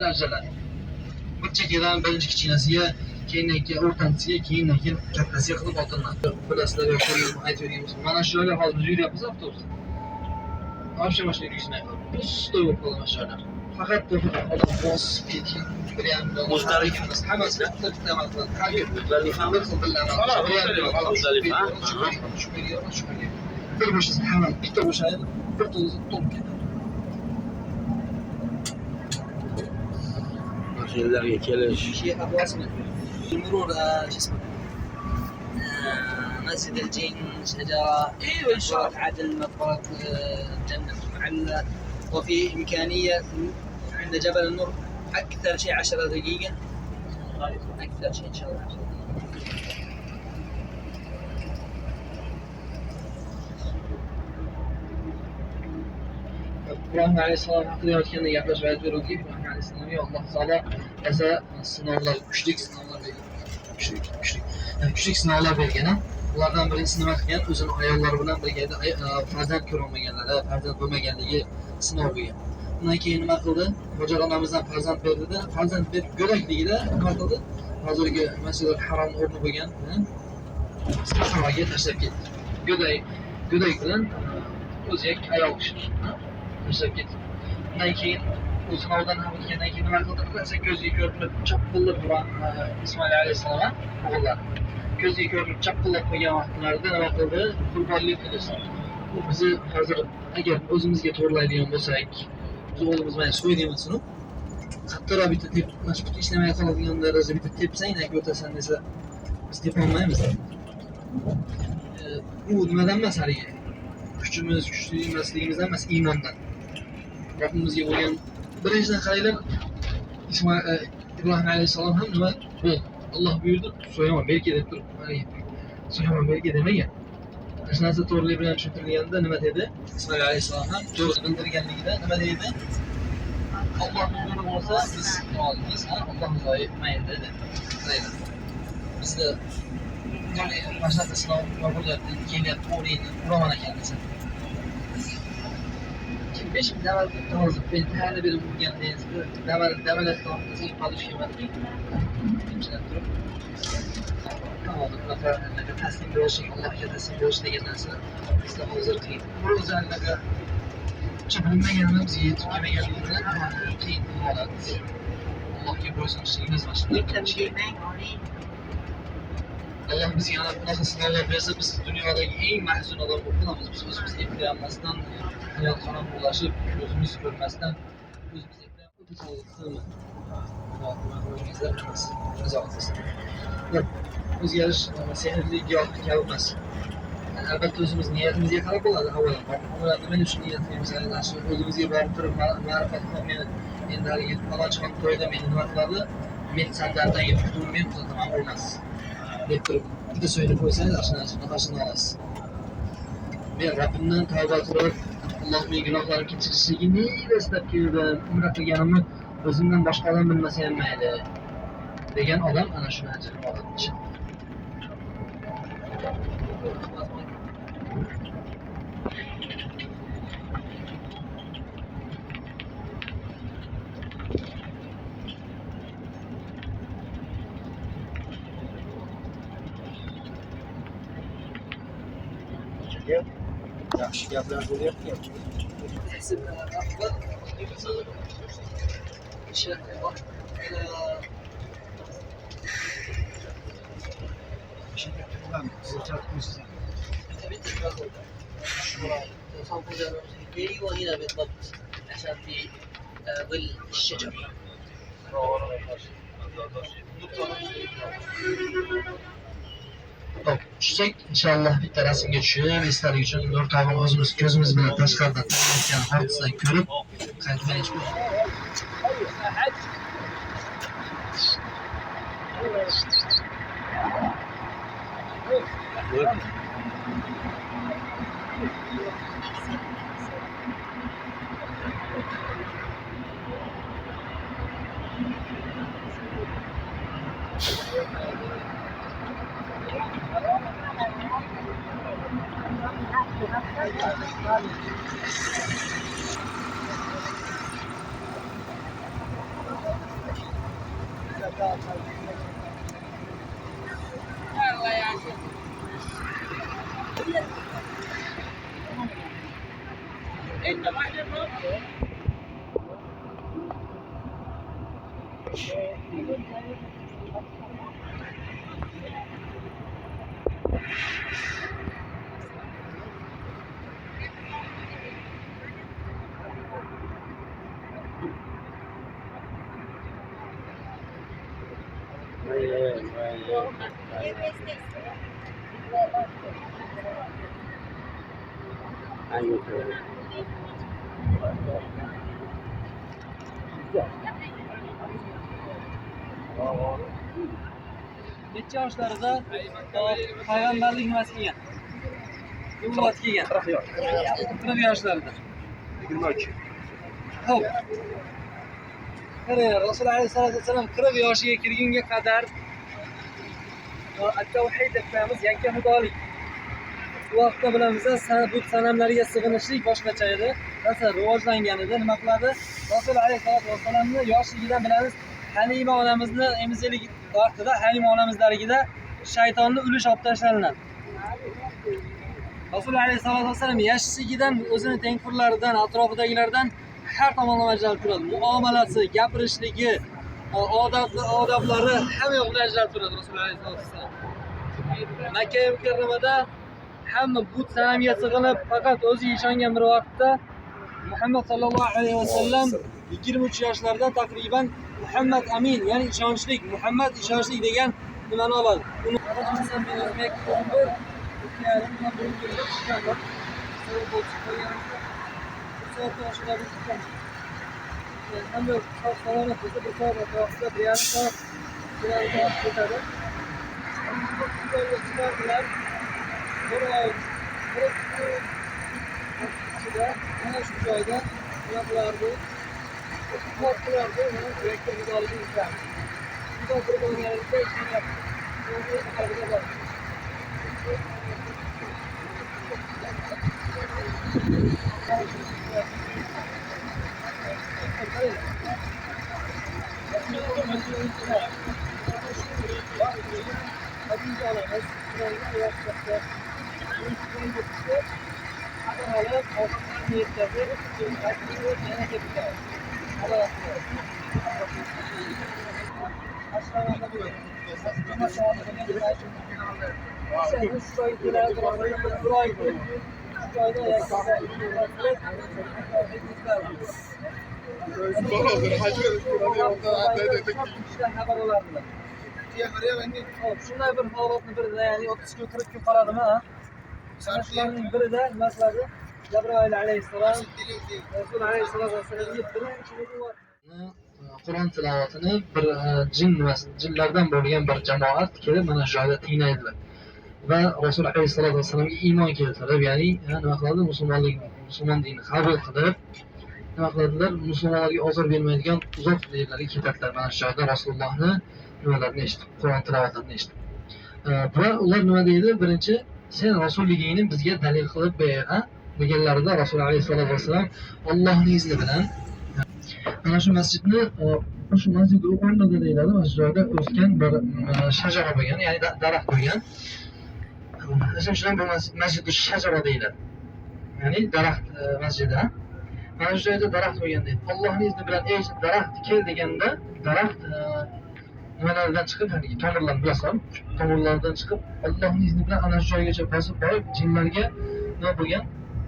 darajalar. Bir chekkadan birinchi kichkinasiga, keyin o'rtanchisiga, keyin kattasiga qilib o'tiradi. Bilasizlar yoki aytib beramiz. Mana shu joylar hozir biz yuryapmiz avtobusda. Вообще mashina yurishmay qoldi. Pustoy bo'lib qoldi mashinalar. Faqat odam bosib ketgan. Muzdalifamiz hammasi bitta maqsad. Muzdalifamiz bir bo'shasi hamma bitta bo'shaydi, bir to'lib ketadi. Mashinalarga kelish. شيء أبواسمه المرور شو اسمه مسجد الجين شجرة ايوه ان شاء مقبرة عدن مقبرة جنة المعلى وفي إمكانية عند جبل النور أكثر شيء 10 دقيقة أكثر شيء إن شاء الله 10 دقيقة. İbrahim Aleyhisselam hakkında yotganda gaplashib aytib beruvdik. İbrahim Aleyhisselamga Alloh taolo esa sinovlar, kuchli sinovlar bergan. Kuchli sinovlar bergan. Ulardan birinchisi nima qilgan? O'zini ayollari bilan birga farzand ko'rolmaganlari, farzand bo'lmaganligi sinov bo'lgan. Undan keyin nima qildi? Hojar onamizdan farzand berdida, farzand berib go'dakligida nima qildi? Hozirgi Masjidul Harom o'rni bo'lgan Sahroga tashlab ketdi. Go'dak bilan o'zak ayol kishi tashlab ketdi. Undan keyin u sinovdan ham o'tgandan keyin nima qildi? Qilsa ko'ziga ko'rinib chappillab turgan Ismoil alayhissalom o'g'illar. Ko'ziga ko'rinib chappillab qo'ygan vaqtlarida nima qildi? Qurbonlik qildi. U bizni hozir agar o'zimizga to'g'rilaydigan bo'lsak, biz o'g'limiz bilan so'ydimasinu, qattiqroq bitta tep, mana shu ishlamay qoladigan darajada bitta tepsang, o'tasan desa, biz tepolmaymiz. Bu nimadan emas haligi? Kuchimiz, kuchli emasligimizdan emas, iymondan. Robbimizga bo'lgan birinchidan qaranglar, Ibrohim alayhissalom ham nima bo'ldi? Alloh buyurdi, so'yaman belki deb turib, so'yaman belki demagan. Shu narsa to'g'rilik bilan tushuntirilganda nima dedi? Ismoil alayhissalom ham to'g'ri bildirganligida nima deydi? Alloh buyruq bo'lsa biz olamiz, Alloh zoyi mayli dedi. Bizda mashaqqa sinov bo'lyapti, kelyapti, o'raydi, uraman ekan desa. 5 daval hozir ben tayyorlab berib bo'lgandingiz, davalak qilib qolish kerak. Birinchidan turib bunaqa taslim bo'lish, Allohga taslim bo'lish degan narsa bizda hozir qiyin. O'zlariga bilmaganimiz bizga yetib kelmaganligi bilan qiyin holat. Allohga bo'ysunishligimiz mana shunday. Allah bizga yana bunaqa sinovlar bersa, biz dunyodagi eng mahzun odam bo'lib qolamiz. Biz o'zimizga eplolmasdan, hayot qorong'ulashib, o'zimiz ko'rmasdan, o'zimizga o'ta sog'liqli o'zgarish sehrli giyoh kabi emas. Albatta o'zimiz niyatimizga qarab bo'ladi avvalo. Nima uchun niyat qilamiz? O'zimizga borib turib ma'rifat qilib, endi haligi falonchidan to'yda meni nima qiladi? Men sandardan yetib men uzataman emas. Deb turib, bitta so'yni qo'ysangiz, nafasini olasiz. Men Rabbimdan tavba qilib, Alloh mening gunohlarimni kechirishligini istab keldim. Umra qilganimni o'zimdan boshqa odam bilmasa ham mayli degan odam ana shuni ajrini oladi. Yaxshi gaplar bo'lyapti. وهنا بالضبط عشان في ظل الشجر. Tushsak inshaalloh bitta rasmga tushib, esdalik uchun Nur tog'im o'zimiz ko'zimiz bilan tashqaridan o'tgan hodisadan ko'rib qaytmaymiz. Necha yoshlarida payg'ambarlik nimasi kelgan? Nubuvat kelgan. 40 yoshlarida. 23. Xo'p. Rasululloh alayhisolatu vasallam 40 yoshiga kirgunga qadar at-tavhid etamiz, yakka xudolik. Bu vaqtda bilamiz, bu sanamlarga sig'inishlik boshqacha edi. Masalan, rivojlangan edi. Nima qiladi? Rasululloh alayhisolatu vasallamni yoshligidan bilamiz, Halima onamizni emizlik vaqtida Halima onamizlarigida shaytonni ulush olib tashlanadi. Rasululloh alayhisolatu vasallam yoshligidan o'zini tengqurlaridan, atrofidagilardan har tomonlama ajralib turadi. Muomalasi, gapirishligi, odoblari hamma yoqdan ajralib turadi Rasululloh alayhisolatu vasallam. Makka mukarramada hamma bu sanamga sig'inib, faqat o'ziga ishongan bir vaqtda Muhammad sallallohu alayhi vasallam 23 yoshlarida taqriban Muhammad Amin, ya'ni ishonchlik, Muhammad ishonchlik degan nimani oladi. Uni mana shu joyda nima qilardi? Xizmat qilardi, mana direktor guzorligi izlardi. Xudo qurbonlarida ishlayapti. Shunday bir holatni birida, ya'ni 30 kun 40 kun qaradimi? Ana shularning birida nima qiladi? Jabroil alayhissalom Rasul alayhissalom vasallamga birinchi nubuvat Qur'on tilovatini bir jinlardan bo'lgan bir jamoat kelib mana shu joyda tinglaydilar. Va Rasul alayhissalom vasallamga iymon keltirib, ya'ni nima qiladi? Musulmon dinini qabul qilib, nima qiladilar? Musulmonlarga ozor bermaydigan uzoq yerlarga ketadilar. Mana shu joyda Rasulullohni nimalarni eshitib, Qur'on tilovatini eshitib. Va ular nima deydi? Birinchi, sen rasulligingni bizga dalil qilib ber, deganlarida Rasululloh alayhisolatu vasallam Allohning izni bilan mana shu masjidni, shu masjid o'rnida deyiladi, mana shu joyda o'sgan bir shajara bo'lgan, ya'ni daraxt bo'lgan. O'sha uchun bu masjid shajara deyiladi. Ya'ni daraxt masjidi. Mana shu joyda daraxt bo'lgan deydi. Allohning izni bilan ey daraxt kel deganda, daraxt nimalardan chiqib, haligi tomirlarni bilasan, tomirlardan chiqib Allohning izni bilan ana shu joygacha bosib borib, jinlarga nima bo'lgan?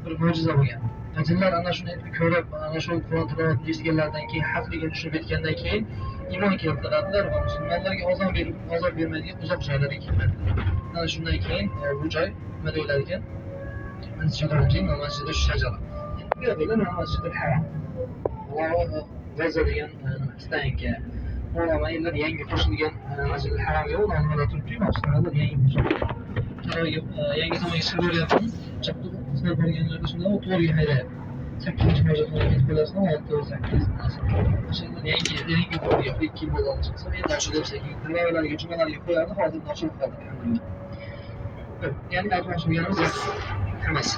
Bir mo'jiza bo'lgan. Jinlar ana shuni ko'rib, ana shu Qur'on tilovatini eshitganlaridan keyin haqligini tushunib yetgandan keyin iymon keltiradilar va musulmonlarga ozor bermaydigan uzoq joylarga ketadilar. Ana shundan keyin bu joy nima deyiladi ekan? Masjid shajara. Bu yerda Masjidul Haram. G'azo degan stanka. Ulama yillar yangi qo'shilgan Masjidul Haramga ularga turibdi, maqsadlar yangi qo'shilgan. Yangi tomonga chiqib bo'lyapti. Chapda sizlar borganlarda shunda to'g'riga haydayapti. 8-chi hojatxonaga ketib qo'yasizlar, 6-8 o'shanda yangi qo'yib 2 yil bo'ldi chiqsa, endi ochilib sekin talabalarga jumalarga qo'yardi, hozir ochilib qoldi. Ya'ni aytmoqchi bo'lganimiz hammasi.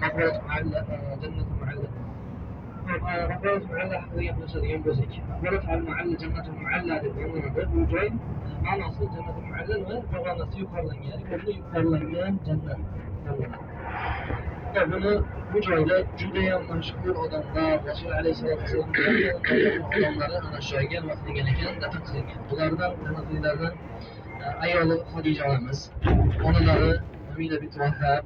Maqbarat mualla, jannat mualla. رفعت معلّى حقيقة مثلا يوم بوزيك ورفع المعلّى جنة المعلّى للمنظر وجاي معنى أصل جنة المعلّى وفغانا سيقرلن يعني bunu yukarılangan cennet. Bunu bu joyda judayam mashhur odamlar Rasul alayhissalatu vasallam odamlari ana shu joyga nima qilgan ekan, dafn qilingan. Ulardan tanaqiylardan ayoli Xadija onamiz, onalari Amina bint Vahab,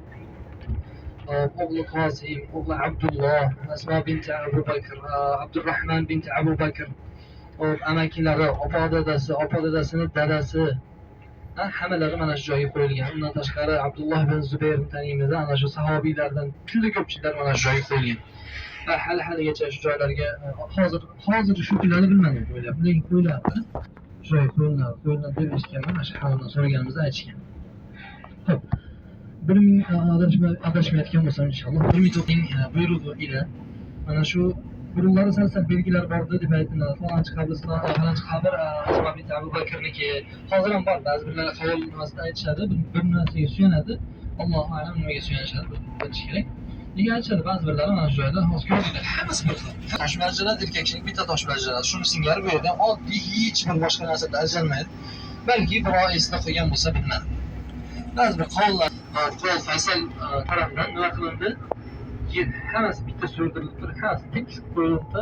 o'g'li Qosim, o'g'li Abdulloh, Asma bint Abu Bakr, Abdurrahman bint Abu Bakr, amakilari, opa dadasini dadasi hammalari mana shu joyga qo'yilgan. Undan tashqari Abdulloh ibn Zubayrni taniymiz, ana shu sahobiylardan juda ko'pchiliklar mana shu joyga qo'yilgan. Va haligacha shu joylarga hozir shu kunlarni bilmadim qo'yiladi, lekin qo'yiladi. Shu joyga qo'yiladi deb eshitganman, mana shu xonani so'raganimizda aytishgan. Xo'p. 1000 adashmayotgan bo'lsam inshaalloh 1004 buyrug'i ila mana shu burunlari sal belgilar bordi deb aytiladi. Falanchi qabriston, falanchi qabr Asma bint Abu Bakrniki. Hozir ham bor, ba'zi birlar qavul nimasida aytishadi, bir narsaga suyanadi. Allohu a'lam nimaga suyanishadi bilish kerak. Nega aytishadi ba'zi birlar mana shu joyda hozir ko'rdinglar, hammasi bir xil. Tosh marjalar erkak kishining bitta tosh marjalar. Shuni singari bu yerda oddiy hech bir boshqa narsadan ajralmaydi. Balki birov esda qo'ygan bo'lsa bilmadim. Ba'zi bir qovullar Qurol Faysal tarafidan nima qilindi? Hammasi bitta so'rdirilib turib, hammasi tekis qo'yilibdi.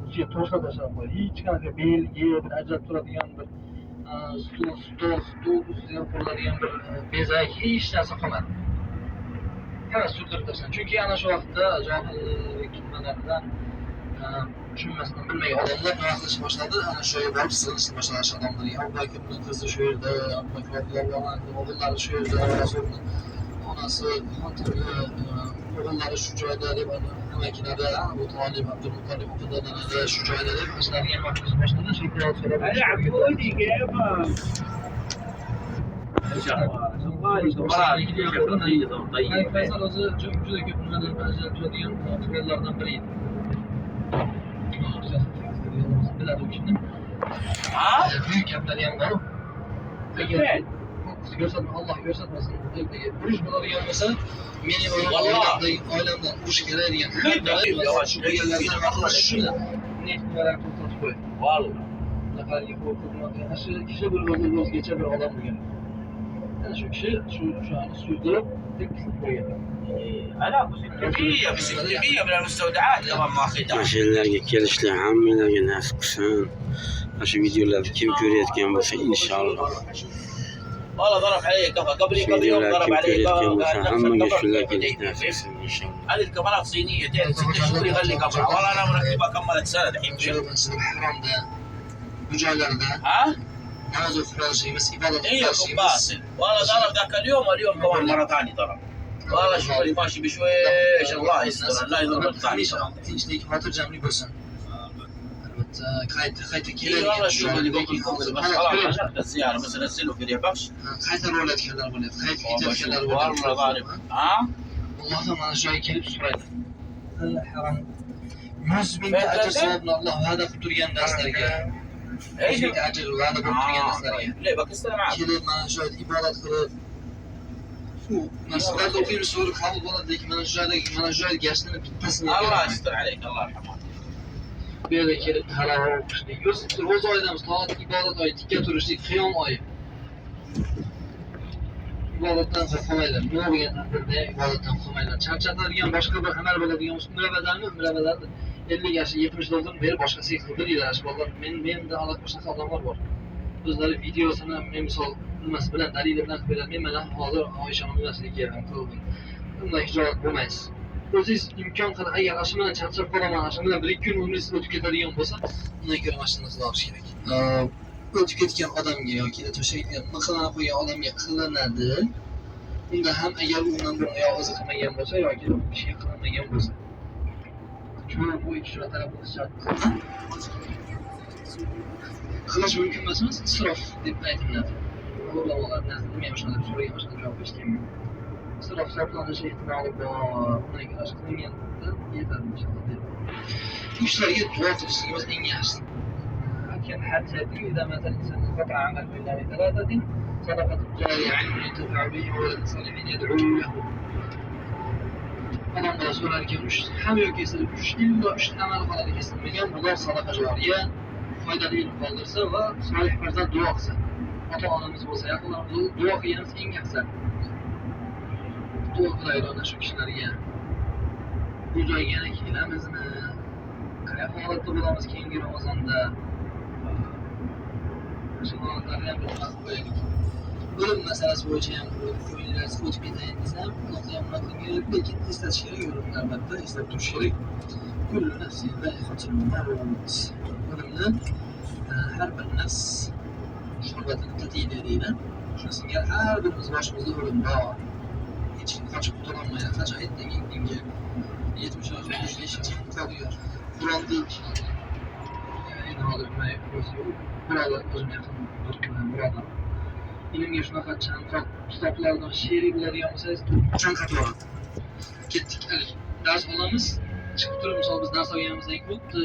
Ichiga toshlar tashlab qo'yildi. Hech qanaqa belgi, bir ajralib turadigan bir stol ustiga qo'yiladigan bir bezak, hech narsa qolmadi. Hammasi so'rdirib tashlandi. Chunki ana shu vaqtda johillik nimalaridan tushunmasdan bilmagan odamlar nima qilishni boshladi, ana shu yerga borib sig'inishni boshladi odamlarga. Abu Bakrning qizi shu yerda, Abu Bakr radhiyallohu anhu o'g'illari shu yerda, Rasulning onasi, o'g'illari shu joyda deb amakilari Abu Talib, Abdulmuttalib o'g'illari shu joyda deb o'zlariga nima qilishni boshladi. Shu yerda so'rab Faysal o'zi juda ko'p nimalarni bajarib turadigan qizlardan biri edi. Biladi u kishini. Büyük gaplar ham bor. Agar ko'rsatma, Alloh ko'rsatmasin, urush bo'ladigan bo'lsa, meni oilamdan urush kerak degan shu yerlardan shuni nimalar to'xtatib qo'ydi. Valloh. Naqadar qo'rqib, shu kishi bir o'zgacha bir odam bo'lgan. Ana shu kishi shuni suydirib tekisib qo'ygan. ب60% من المستودعات كمان ماخذها. Mashinlarga kelishlar hammalarga nasib qilsin. Mana shu videolarni kim ko'rayotgan bo'lsa inshaalloh. والله ضرب علي كفر قبل يوم ضرب علي hammaga shular kelish nasib qilsin inshaalloh. هذه الكفرات صينيه تعرف 6 شهور يغلي كفره والله انا مركبها كملت سنه الحين Haramda bu joylarda namoz o'qishimiz, ibodat ايوه باصل والله ضرب ذاك اليوم كمان مره ثانيه ضرب والله شوف اللي ماشي بشويش الله يستر لا يضرب الثاني tinchlik xotirjamlik bo'lsin. Albatta qayta والله شوف اللي keladigan بيجي بس خلاص شفت الزياره بس نزله في ريباكس qayta ro'latganlar bo'lyapti. Qayta ketayotganlar والله ضارب Allohdan mana shu joyga kelib so'raydi. Harom 100 ming ajr savobni Alloh va'da qilib turgan darslarga, 100 ming ajr va'da qilib turgan darslarga ليه باكستان معك kelib mana shu joyda ibodat qilib shu nasiblarda o'qiymiz, so'ri qabul bo'ladi, lekin mana shu joyda gashtini bittasini الله يستر عليك الله يرحمه bu yerga kelib halol o'qishlik, ro'za oyidamiz, toat ibodat oyi, tikka turishlik, qiyom oyi. Ibodatdan qolmanglar. Nima bo'lgan taqdirda ibodatdan qolmanglar. Charchatadigan boshqa bir amal bo'ladigan bo'lsa, umra badalmi? Umra badalni 50 yoshga 70 dollarni berib boshqasiga qildi deydilar. Bolalar menda allaqachon odamlar bor. O'zlari videosini men misol nimasi bilan dalil bilan qilib beradi. Men mana hozir Oysha nimasiga qildim. Bunday hijolat bo'lmaysiz. O'zingiz imkon qilib agar shu bilan charchab qolaman, shu bilan 1-2 kun umringiz o'tib ketadigan bo'lsa, undan ko'ra mana shuni qila olish kerak. O'tib ketgan odamga yoki to'shakka mixlanib qo'ygan odamga qilinadi. Unda ham agar undan bir oyoq o'zi qilmagan bo'lsa yoki u kishiga qilinmagan bo'lsa. Chunki bu ikki taraf bo'lishi shart. Qilish mumkin emasmi? Isrof deb aytiladi. Ulamalar nazdida men o'shanda so'ragan, o'shanda javob berishganman. Isrof hisoblanishi ehtimoli bor. Undan ko'ra qilingandan yetadi inshaalloh deb. Bu ishlarga duo qilishimiz eng yaxshisi. كان حتى إذا مات الإنسان انقطع عمل إلا بثلاثة صدقة جارية علم ينتفع به ولد صالح يدعو له. odamlar so'rarkan ham yo'q kesilib illa 3 amal qiladi kesilmagan bular sadaqa joriya foydali ilm qoldirsa va solih farzand duo qilsa ota onamiz bo'lsa yaqinlar duo qilganimiz eng afzal duo qilaylik ana shu kishilarga bu joyga yana kelamizmi qanaqa holatda bo'lamiz keyingi ramazonda shu holatlarni ham bir hal qo'yaylik o'lim masalasi bo'yicha ham ko'ngillarsiz o'tib ketayin desam bunaqa ham bunaqa kerak lekin eslatish kerak o'limni albatta eslab turish kerak kullu nafsin za'iqatul maut o'limni har bir nafs shurbatini tatiydi deydi shunisiga har birimiz boshimizda o'lim bor hech kim qochib qutulolmaydi qancha aytdagi dinga 70 yoshga yashash qolgan qur'ondek endi hozir birodar o'zim yaqin birodar ilmga shunaqa chanqoq kitoblardan she'riy biladigan bo'lsangiz chanqatvoradi ketdik haligi dars olamiz chiqib turib misol biz dars olganimizdan keyin xuddi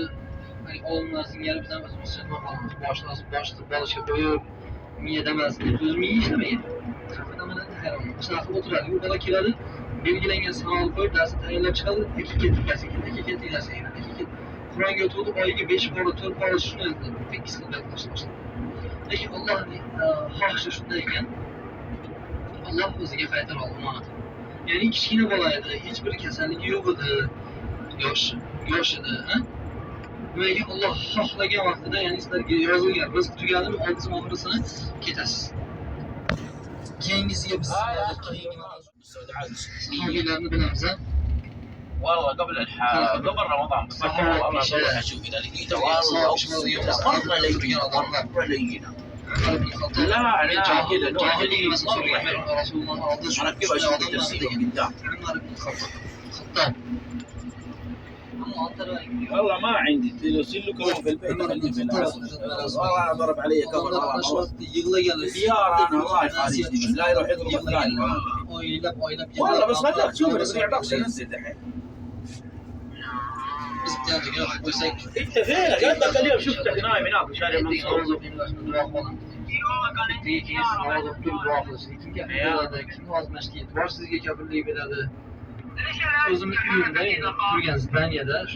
olimlar singari biz ham o'zimizcha nima qilamiz boshni balishga qo'yib miya damasini o'zi miya ishlamagan shunaqa qilib o'tiradi u bola keladi belgilangan savol qo'yib darsni tayyorlab chiqadi aka ketdik qur'onga o'tib oyiga 5 bora 4 bora shuni tekis qilib boshlaydi lekin Allohning xohishi shunday ekan Alloh o'ziga qaytara olmaydi ya'ni kichkina bola edi hech bir kasalligi yo'q edi yosh edi nimaga Alloh xohlagan vaqtida ya'ni sizlarga yozilgan rizq tugadimi oldingi oxirisini ketasiz keyingisiga biz sahoiylarni bilamiz والله قبل قبل رمضان بفكر والله اروح اشوف اذا لقيته والله مره لينه لا كذا جاهلي مره حلو اركبها اشوف ترسيله قدام والله ما عندي ترسل له كمان في البيت خليه في العصر والله انا ضرب علي كمان سيارة انا الله يخليك لا يروح يضرب الثاني والله بس خليك تشوف الاسبوع بقى نزل دحين انت فينك انت اليوم شفتك نايم هناك في شارع المنصور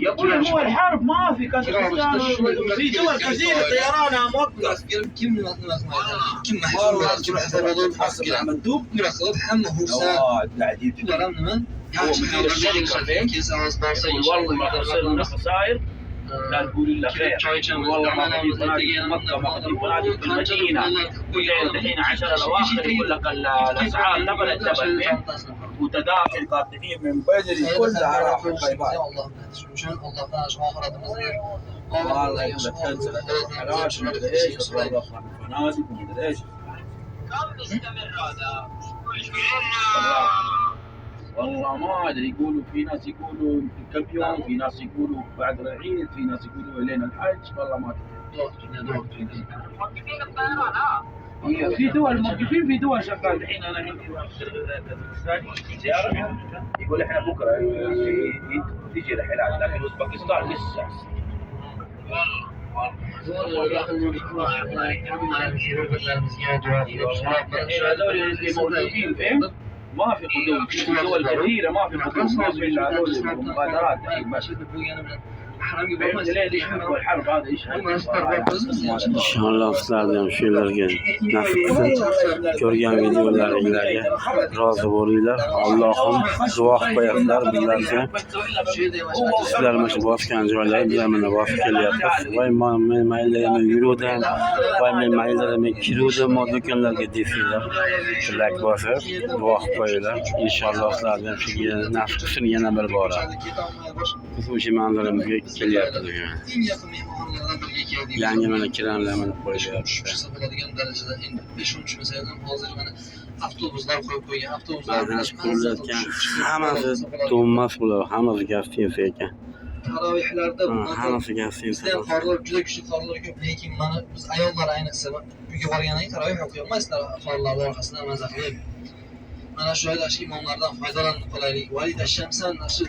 يقول هو الحرب ما في كازاخستان في دول كثير طيرانها موقف مندوب هو مدير الشركه والله ما خسرنا خسائر لا تقولي الا خير والله ما في فنادق مكه ما في فنادق في المدينه الحين 10 الاواخر يقول لك الاسعار دبل وتداخل قاطعين من بدري كلها راحوا باي والله يقول لك تنزل الحراج ومدري ايش الفنادق ومدري ايش كم يستمر هذا؟ والله ما ادري يقولوا في ناس يقولوا كم يوم في ناس يقولوا بعد العيد في ناس يقولوا الين الحج والله ما ادري في دول موقفين في دول شغال الحين انا عندي زياره يقول احنا بكره تجي رحلات لكن اوزبكستان لسه هذول اللي موجودين فهمت ما في قدوم دول كثيره ما في قدوم ما في الا هذول المبادرات الحرب هذا ايش inshaalloh sizlarni ham shu yerlarga nasib qilsin ko'rgan videolaringlarga rozi bo'linglar allohim duo qo'yinglar bizlarga sizlar mana shu bosgan joylar bizlar mana bosib kelyapmiz voy men mayli yuruvdim voy men mayli kiruvdim o do'konlarga deysizlar like bosib duo qo'yinglar inshaalloh sizlarga ham shu nasib qilsin yana bir bora biz o'sha manziramizga kelyapmiz yangi mana kiramlar mana qo'yishyapti bo'ladigan darajada endi 5-10 tushmasalar ham hozir mana avtobuslar qo'yib qo'ygan avtobuslar qurilayotgan hammasi to'nmas bular hammasi gastiniya ekan tarovihlarda hammasi gastiniya bizda ham qorlar juda kuchli qorlar ko'p lekin mana biz ayollar ayniqsa uyga borgandan keyin tarovih o'qiyolmaysizlar qorlarni orqasidan maza qilib mana shu joyda imomlardan foydalanib qolaylik valida shamsan shu